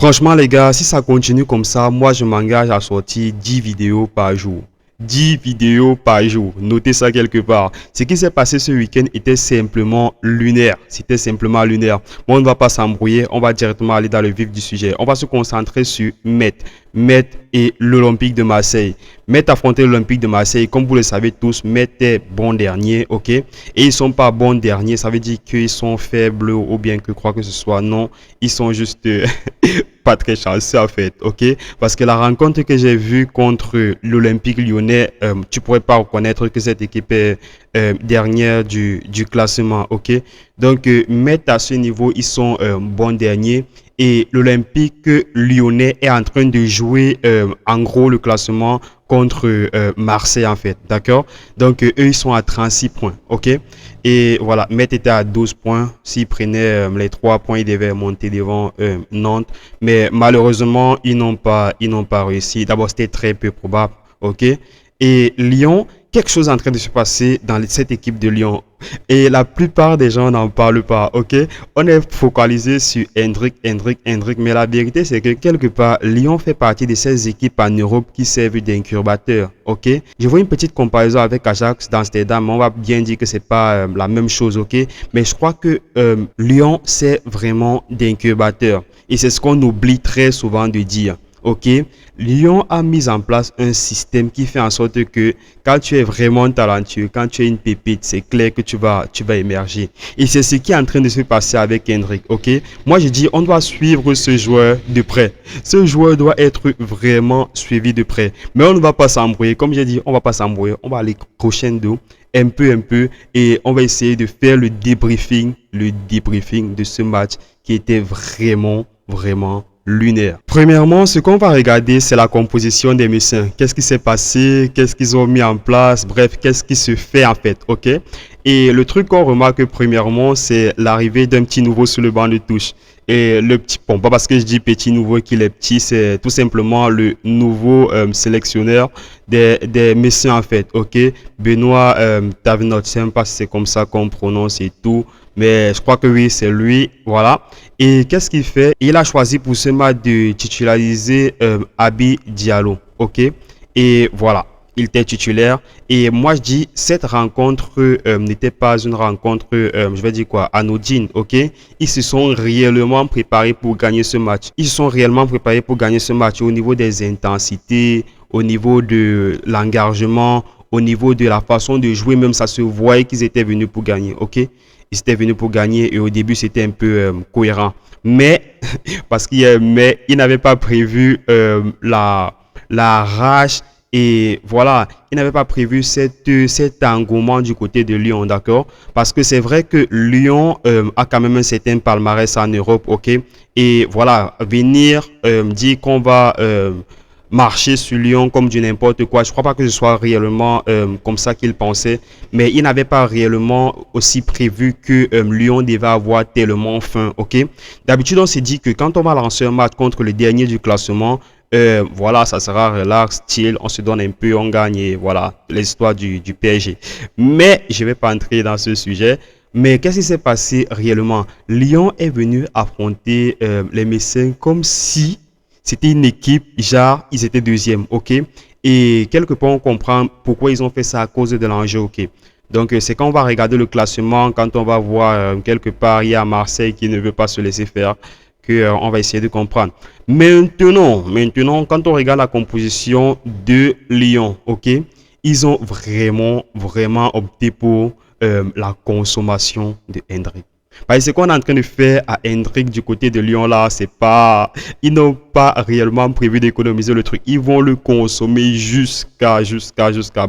Franchement, les gars, si ça continue comme ça, moi, je m'engage à sortir 10 vidéos par jour. 10 vidéos par jour. Notez ça quelque part. Ce qui s'est passé ce week-end était simplement lunaire. C'était simplement lunaire. Bon, on ne va pas s'embrouiller. On va directement aller dans le vif du sujet. On va se concentrer sur Met. Met et l'Olympique de Marseille. Met affronter l'Olympique de Marseille. Comme vous le savez tous, Met est bon dernier, ok? Et ils sont pas bons derniers. Ça veut dire qu'ils sont faibles ou bien que quoi que ce soit. Non, ils sont juste pas très chanceux en fait, ok? Parce que la rencontre que j'ai vue contre l'Olympique lyonnais, tu pourrais pas reconnaître que cette équipe est dernière du classement, ok? Donc, Metz à ce niveau, ils sont bons derniers. Et l'Olympique lyonnais est en train de jouer en gros le classement contre Marseille en fait, d'accord? Donc, eux, ils sont à 36 points, ok? Et voilà, Metz était à 12 points. S'ils prenaient les 3 points, ils devaient monter devant Nantes. Mais malheureusement, ils n'ont pas réussi. D'abord, c'était très peu probable, ok? Et Lyon, quelque chose est en train de se passer dans cette équipe de Lyon. Et la plupart des gens n'en parlent pas, ok? On est focalisé sur Hendrick, mais la vérité c'est que quelque part, Lyon fait partie de ces équipes en Europe qui servent d'incubateur, ok? Je vois une petite comparaison avec Ajax d'Amsterdam, on va bien dire que c'est pas la même chose, ok? Mais je crois que Lyon sert vraiment d'incubateur. Et c'est ce qu'on oublie très souvent de dire. Ok, Lyon a mis en place un système qui fait en sorte que quand tu es vraiment talentueux, quand tu es une pépite, c'est clair que tu vas émerger. Et c'est ce qui est en train de se passer avec Hendrick. Ok, moi je dis on doit suivre ce joueur de près. Ce joueur doit être vraiment suivi de près. Mais on ne va pas s'embrouiller. Comme j'ai dit, on ne va pas s'embrouiller. On va aller crescendo un peu, et on va essayer de faire le débriefing de ce match qui était vraiment lunaire. Premièrement, ce qu'on va regarder, c'est la composition des Messins. Qu'est-ce qui s'est passé? Qu'est-ce qu'ils ont mis en place? Bref, qu'est-ce qui se fait en fait, ok? Et le truc qu'on remarque premièrement, c'est l'arrivée d'un petit nouveau sur le banc de touche. Et le petit, bon, pas parce que je dis petit nouveau qu'il est petit, c'est tout simplement le nouveau sélectionneur des Messins en fait, ok? Benoît Tavenot, je sais pas si c'est comme ça qu'on prononce et tout. Mais je crois que oui, c'est lui. Voilà. Et qu'est-ce qu'il fait? Il a choisi pour ce match de titulariser Abi Diallo. OK? Et voilà. Il était titulaire. Et moi, je dis, cette rencontre n'était pas une rencontre, je vais dire quoi, anodine. OK? Ils se sont réellement préparés pour gagner ce match. Ils se sont réellement préparés pour gagner ce match au niveau des intensités, au niveau de l'engagement, au niveau de la façon de jouer. Même ça se voyait qu'ils étaient venus pour gagner. OK? Ils étaient venus pour gagner et au début c'était un peu cohérent. Mais, parce qu'il y a mais, ils n'avaient pas prévu la rage et voilà, ils n'avaient pas prévu cet engouement du côté de Lyon, d'accord? Parce que c'est vrai que Lyon a quand même un certain palmarès en Europe, ok? Et voilà, venir dire qu'on va marcher sur Lyon comme du n'importe quoi. Je ne crois pas que ce soit réellement comme ça qu'ils pensaient, mais ils n'avaient pas réellement aussi prévu que Lyon devait avoir tellement faim, ok? D'habitude, on s'est dit que quand on va lancer un match contre le dernier du classement, voilà, ça sera relax, chill, on se donne un peu, on gagne et voilà, l'histoire du PSG. Mais je ne vais pas entrer dans ce sujet. Mais qu'est-ce qui s'est passé réellement? Lyon est venu affronter les Messins comme si c'était une équipe, genre, ils étaient deuxième, ok? Et quelque part, on comprend pourquoi ils ont fait ça à cause de l'enjeu, ok? Donc, c'est quand on va regarder le classement, quand on va voir quelque part, il y a Marseille qui ne veut pas se laisser faire, que on va essayer de comprendre. Maintenant, quand on regarde la composition de Lyon, ok? Ils ont vraiment opté pour la consommation de Hendrick. Parce que ce qu'on est en train de faire à Hendrick du côté de Lyon là, c'est pas, ils n'ont pas réellement prévu d'économiser le truc. Ils vont le consommer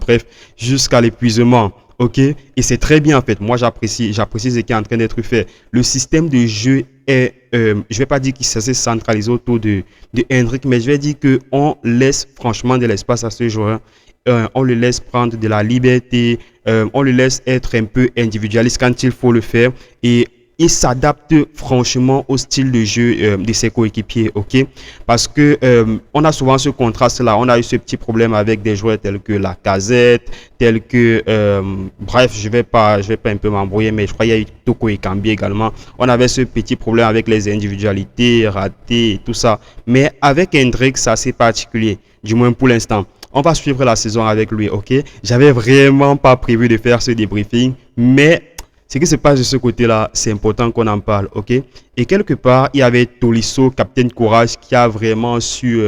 bref, jusqu'à l'épuisement. Ok? Et c'est très bien en fait. Moi, j'apprécie ce qui est en train d'être fait. Le système de jeu est, je vais pas dire qu'il s'est centralisé autour de Hendrick, mais je vais dire qu'on laisse franchement de l'espace à ce joueur. On le laisse prendre de la liberté, on le laisse être un peu individualiste quand il faut le faire et il s'adapte franchement au style de jeu de ses coéquipiers, ok? Parce que on a souvent ce contraste-là. On a eu ce petit problème avec des joueurs tels que Lacazette, tels que bref, je vais pas un peu m'embrouiller, mais je crois qu'il y a eu Toko Ekambi également. On avait ce petit problème avec les individualités ratées et tout ça. Mais avec Hendrick, c'est assez particulier, du moins pour l'instant. On va suivre la saison avec lui, ok? J'avais vraiment pas prévu de faire ce débriefing, mais ce qui se passe de ce côté-là, c'est important qu'on en parle, ok? Et quelque part, il y avait Tolisso, Captain Courage, qui a vraiment su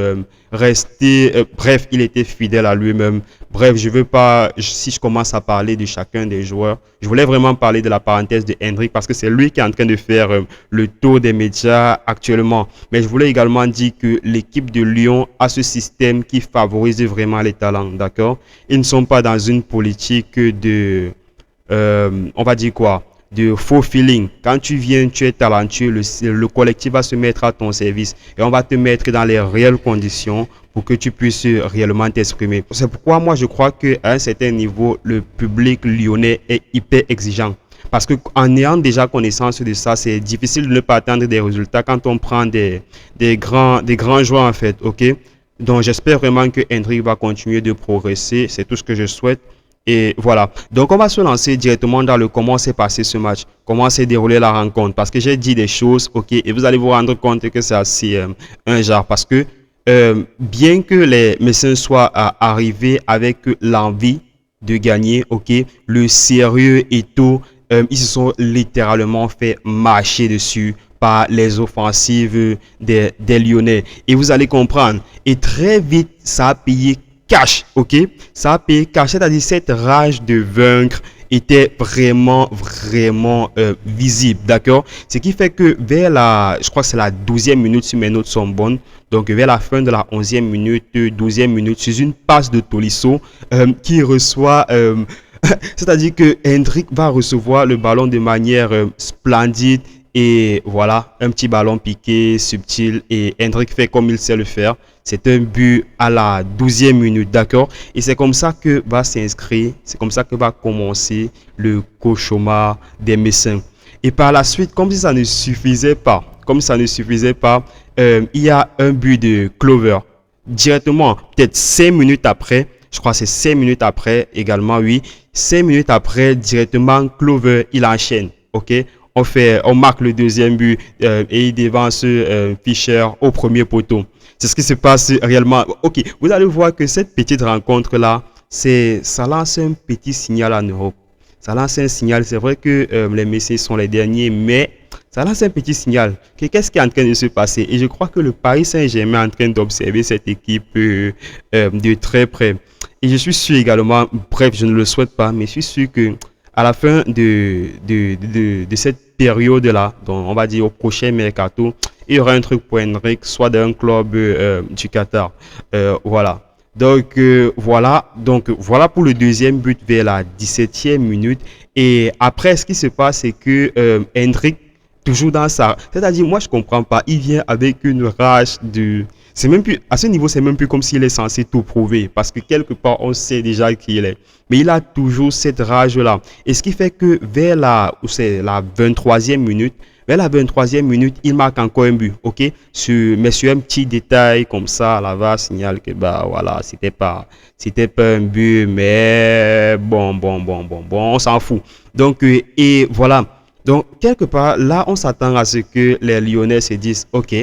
rester. Bref, il était fidèle à lui-même. Bref, je veux pas, si je commence à parler de chacun des joueurs, je voulais vraiment parler de la parenthèse de Hendrick parce que c'est lui qui est en train de faire le tour des médias actuellement. Mais je voulais également dire que l'équipe de Lyon a ce système qui favorise vraiment les talents, d'accord? Ils ne sont pas dans une politique de on va dire quoi, de faux feeling. Quand tu viens, tu es talentueux, le collectif va se mettre à ton service et on va te mettre dans les réelles conditions pour que tu puisses réellement t'exprimer. C'est pourquoi moi je crois qu'à un certain niveau, le public lyonnais est hyper exigeant. Parce qu'en ayant déjà connaissance de ça, c'est difficile de ne pas attendre des résultats quand on prend des grands joueurs en fait, ok? Donc j'espère vraiment que Hendrick va continuer de progresser, c'est tout ce que je souhaite. Et voilà. Donc, on va se lancer directement dans le comment s'est passé ce match, comment s'est déroulée la rencontre. Parce que j'ai dit des choses, ok, et vous allez vous rendre compte que c'est assez un genre. Parce que bien que les Messins soient arrivés avec l'envie de gagner, ok, le sérieux et tout, ils se sont littéralement fait marcher dessus par les offensives des Lyonnais. Et vous allez comprendre. Et très vite, ça a payé cash, ok? Ça a payé cash, c'est-à-dire cette rage de vaincre était vraiment visible, d'accord? Ce qui fait que vers je crois que c'est la 12e minute si mes notes sont bonnes, donc vers la fin de la 11e minute, 12e minute, c'est une passe de Tolisso qui reçoit, c'est-à-dire que Hendrick va recevoir le ballon de manière splendide. Et voilà, un petit ballon piqué, subtil. Et Hendrick fait comme il sait le faire. C'est un but à la 12e minute, d'accord? Et c'est comme ça que va s'inscrire, c'est comme ça que va commencer le cauchemar des Messins. Et par la suite, comme si ça ne suffisait pas, il y a un but de Clover. Directement, peut-être 5 minutes après, je crois que c'est 5 minutes après également, oui. 5 minutes après, directement, Clover, il enchaîne, ok? On marque le deuxième but et il devance Fischer au premier poteau. C'est ce qui se passe réellement. Ok, vous allez voir que cette petite rencontre-là, ça lance un petit signal en Europe. Ça lance un signal. C'est vrai que les Messieurs sont les derniers, mais ça lance un petit signal. Qu'est-ce qui est en train de se passer? Et je crois que le Paris Saint-Germain est en train d'observer cette équipe de très près. Et je suis sûr également, bref, je ne le souhaite pas, mais je suis sûr que à la fin de cette période-là, donc on va dire au prochain mercato, il y aura un truc pour Hendrick, soit d'un club du Qatar. Voilà. Donc, voilà pour le deuxième but vers la 17e minute. Et après, ce qui se passe, c'est que Hendrick, toujours dans ça. C'est-à-dire, moi, je comprends pas. Il vient avec une rage de... C'est même plus, à ce niveau, c'est même plus comme s'il est censé tout prouver. Parce que quelque part, on sait déjà qui il est. Mais il a toujours cette rage-là. Et ce qui fait que vers la 23e minute, il marque encore un but, ok? Mais sur un petit détail comme ça, la VAR signale que, bah, voilà, c'était pas un but, mais bon, on s'en fout. Donc, et voilà. Donc, quelque part, là, on s'attend à ce que les Lyonnais se disent, ok,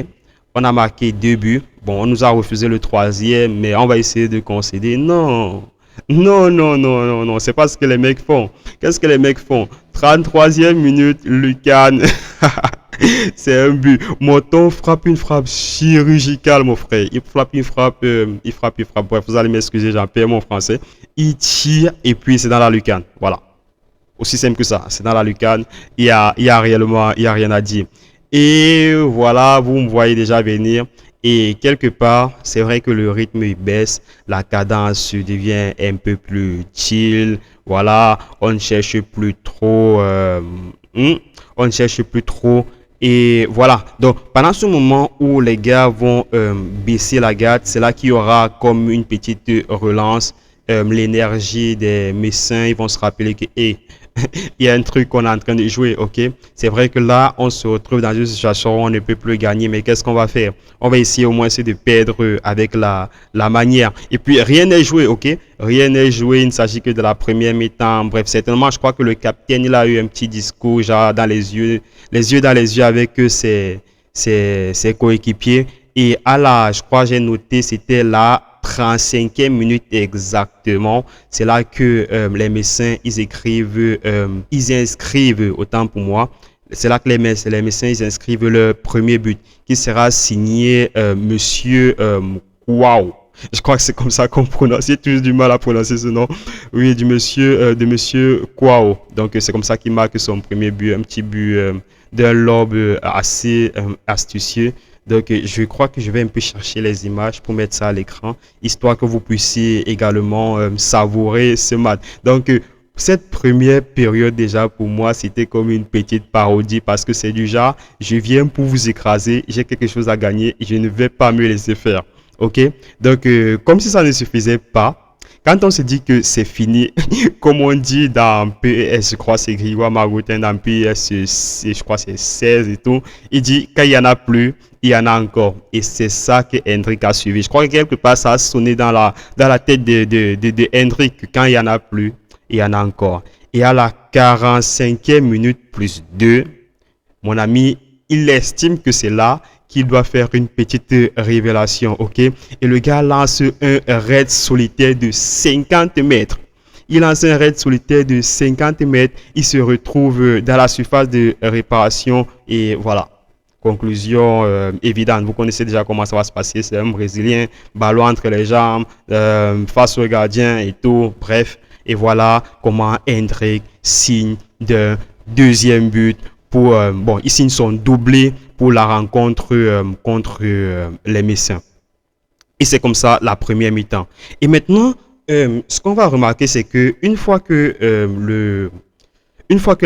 on a marqué 2 buts. Bon, on nous a refusé le 3e, mais on va essayer de concéder. Non. C'est pas ce que les mecs font. Qu'est-ce que les mecs font? 33e minute, Lucan. C'est un but. Moton frappe une frappe chirurgicale, mon frère. Il frappe une frappe, il frappe. Bref, vous allez m'excuser, j'en perds mon français. Il tire et puis c'est dans la lucarne. Voilà. Aussi simple que ça. C'est dans la lucarne. Il y a rien à dire. Et voilà, vous me voyez déjà venir. Et quelque part, c'est vrai que le rythme il baisse, la cadence devient un peu plus chill. Voilà, on ne cherche plus trop. On ne cherche plus trop. Et voilà. Donc, pendant ce moment où les gars vont baisser la garde, c'est là qu'il y aura comme une petite relance. L'énergie des Messins, ils vont se rappeler que il y a un truc qu'on est en train de jouer, ok? C'est vrai que là, on se retrouve dans une situation où on ne peut plus gagner, mais qu'est-ce qu'on va faire? On va essayer au moins de perdre avec la manière. Et puis, rien n'est joué, ok? Rien n'est joué, il ne s'agit que de la première mi-temps. Bref, certainement, je crois que le capitaine, il a eu un petit discours, genre, dans les yeux dans les yeux avec ses coéquipiers. Et je crois, j'ai noté, c'était la 35e minute exactement. C'est là que les médecins, ils inscrivent, autant pour moi, c'est là que les médecins, ils inscrivent le premier but, qui sera signé Monsieur Kouao. Je crois que c'est comme ça qu'on prononce. J'ai toujours du mal à prononcer ce nom. Oui, de monsieur Kouao. Donc, c'est comme ça qu'il marque son premier but, un petit but d'un lob assez astucieux. Donc, je crois que je vais un peu chercher les images pour mettre ça à l'écran, histoire que vous puissiez également savourer ce match. Donc, cette première période, déjà, pour moi, c'était comme une petite parodie parce que c'est du genre, je viens pour vous écraser, j'ai quelque chose à gagner, je ne vais pas me laisser faire. OK? Donc, comme si ça ne suffisait pas, quand on se dit que c'est fini, comme on dit dans PES, je crois c'est Grégoire Margotin dans PES, je crois c'est 16 et tout, il dit quand il n'y en a plus, il y en a encore. Et c'est ça que Hendrik a suivi. Je crois que quelque part ça a sonné dans la tête de Hendrik, quand il n'y en a plus, il y en a encore. Et à la 45e minute plus 2, mon ami, il estime que c'est là qu'il doit faire une petite révélation, ok? Et le gars lance un raid solitaire de 50 mètres. Il lance un raid solitaire de 50 mètres. Il se retrouve dans la surface de réparation et voilà. Conclusion évidente. Vous connaissez déjà comment ça va se passer. C'est un Brésilien, ballon entre les jambes, face au gardien et tout. Bref, et voilà comment Hendrik signe d'un deuxième but. Bon, il signe son doublé pour la rencontre contre les Messins. Et c'est comme ça la première mi-temps. Et maintenant, ce qu'on va remarquer, c'est que une fois que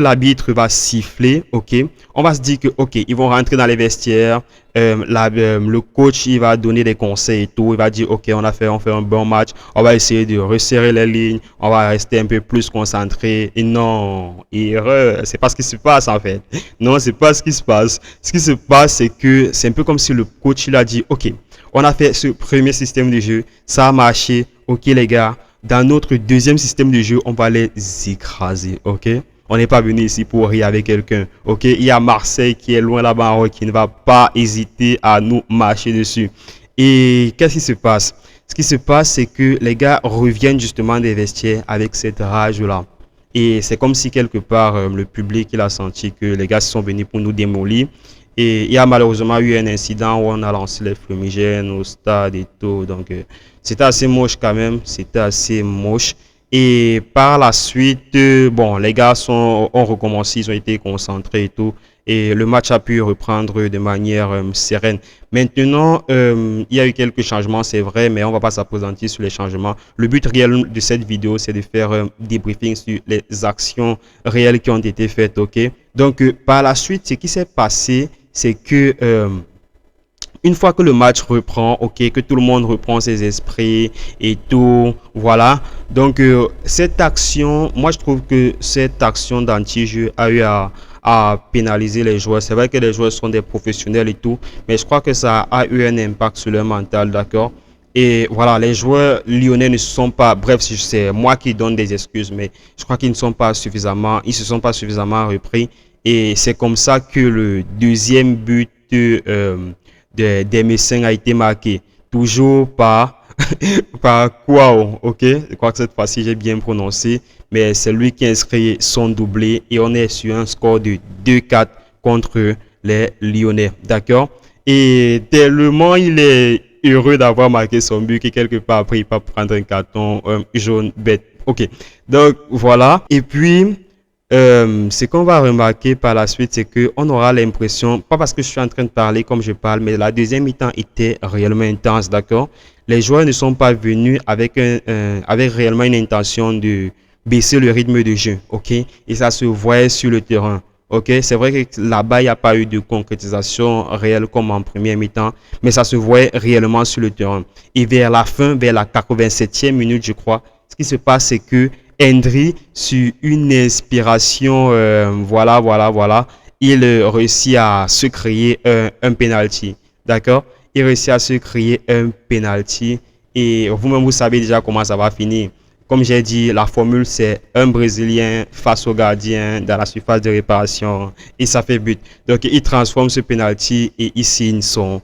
l'arbitre va siffler, ok, on va se dire que ok, ils vont rentrer dans les vestiaires, le coach il va donner des conseils et tout, il va dire ok, on fait un bon match, on va essayer de resserrer les lignes, on va rester un peu plus concentré. Et non, erreur, c'est pas ce qui se passe en fait. Non, c'est pas ce qui se passe. Ce qui se passe, c'est que c'est un peu comme si le coach il a dit ok, on a fait ce premier système de jeu, ça a marché, ok les gars, dans notre deuxième système de jeu, on va les écraser, ok. On n'est pas venu ici pour rire avec quelqu'un. Ok, il y a Marseille qui est loin là-bas, qui ne va pas hésiter à nous marcher dessus. Et qu'est-ce qui se passe? Ce qui se passe, c'est que les gars reviennent justement des vestiaires avec cette rage-là. Et c'est comme si quelque part, le public il a senti que les gars sont venus pour nous démolir. Et il y a malheureusement eu un incident où on a lancé les fumigènes au stade et tout. Donc, c'était assez moche quand même. C'était assez moche. Et par la suite, bon, les gars ont recommencé, ils ont été concentrés et tout. Et le match a pu reprendre de manière sereine. Maintenant, il y a eu quelques changements, c'est vrai, mais on ne va pas s'appesantir sur les changements. Le but réel de cette vidéo, c'est de faire un débriefing sur les actions réelles qui ont été faites, ok? Donc, par la suite, ce qui s'est passé, c'est que une fois que le match reprend, ok, que tout le monde reprend ses esprits et tout, voilà. Donc, cette action, moi je trouve que cette action d'anti-jeu a eu à pénaliser les joueurs. C'est vrai que les joueurs sont des professionnels et tout, mais je crois que ça a eu un impact sur leur mental, d'accord? Et voilà, les joueurs lyonnais ne sont pas, bref, c'est moi qui donne des excuses, mais je crois qu'ils ne sont pas suffisamment, ils se sont pas suffisamment repris. Et c'est comme ça que le deuxième but des Messins a été marqué. Toujours par, par Kouao, ok? Je crois que cette fois-ci j'ai bien prononcé, mais c'est lui qui a inscrit son doublé et on est sur un score de 2-4 contre les Lyonnais, d'accord? Et tellement il est heureux d'avoir marqué son but que quelque part après il va prendre un carton jaune bête. Ok, donc voilà. Et puis, ce qu'on va remarquer par la suite, c'est qu'on aura l'impression, pas parce que je suis en train de parler comme je parle, mais la deuxième mi-temps était réellement intense, d'accord? Les joueurs ne sont pas venus avec réellement une intention de baisser le rythme de jeu, ok? Et ça se voit sur le terrain, ok? C'est vrai que là-bas, il n'y a pas eu de concrétisation réelle comme en première mi-temps, mais ça se voit réellement sur le terrain. Et vers la fin, vers la 87e minute, je crois, ce qui se passe, c'est que Hendry, sur une inspiration, voilà, il réussit à se créer un penalty. D'accord? Il réussit à se créer un penalty. Et vous-même, vous savez déjà comment ça va finir. Comme j'ai dit, la formule, c'est un Brésilien face au gardien dans la surface de réparation et ça fait but. Donc, il transforme ce penalty et il signe son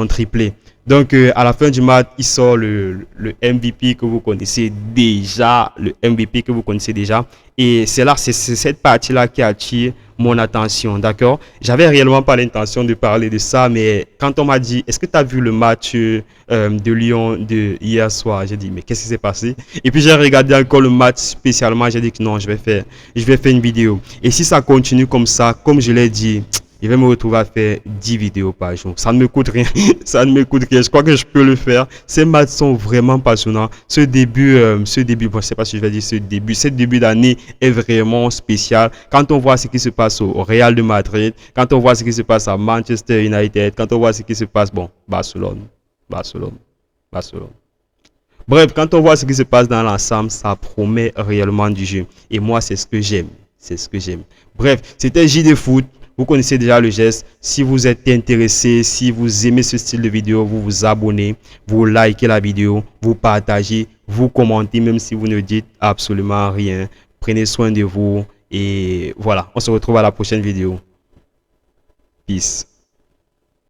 triplé. Donc, à la fin du match, il sort le MVP que vous connaissez déjà, le MVP que vous connaissez déjà. Et c'est cette partie-là qui attire mon attention, d'accord? J'avais réellement pas l'intention de parler de ça, mais quand on m'a dit, est-ce que tu as vu le match de Lyon de hier soir? J'ai dit, mais qu'est-ce qui s'est passé? Et puis j'ai regardé encore le match spécialement, j'ai dit que non, je vais faire une vidéo. Et si ça continue comme ça, comme je l'ai dit, je vais me retrouver à faire 10 vidéos par jour. Ça ne me coûte rien. Ça ne me coûte rien. Je crois que je peux le faire. Ces matchs sont vraiment passionnants. Ce début, bon, je ne sais pas si je vais dire ce début d'année est vraiment spécial. Quand on voit ce qui se passe au Real de Madrid, quand on voit ce qui se passe à Manchester United, quand on voit ce qui se passe, bon, Barcelone. Bref, quand on voit ce qui se passe dans l'ensemble, ça promet réellement du jeu. Et moi, c'est ce que j'aime. C'est ce que j'aime. Bref, c'était JD Foot. Vous connaissez déjà le geste. Si vous êtes intéressé, si vous aimez ce style de vidéo, vous vous abonnez, vous likez la vidéo, vous partagez, vous commentez, même si vous ne dites absolument rien. Prenez soin de vous et voilà. On se retrouve à la prochaine vidéo. Peace.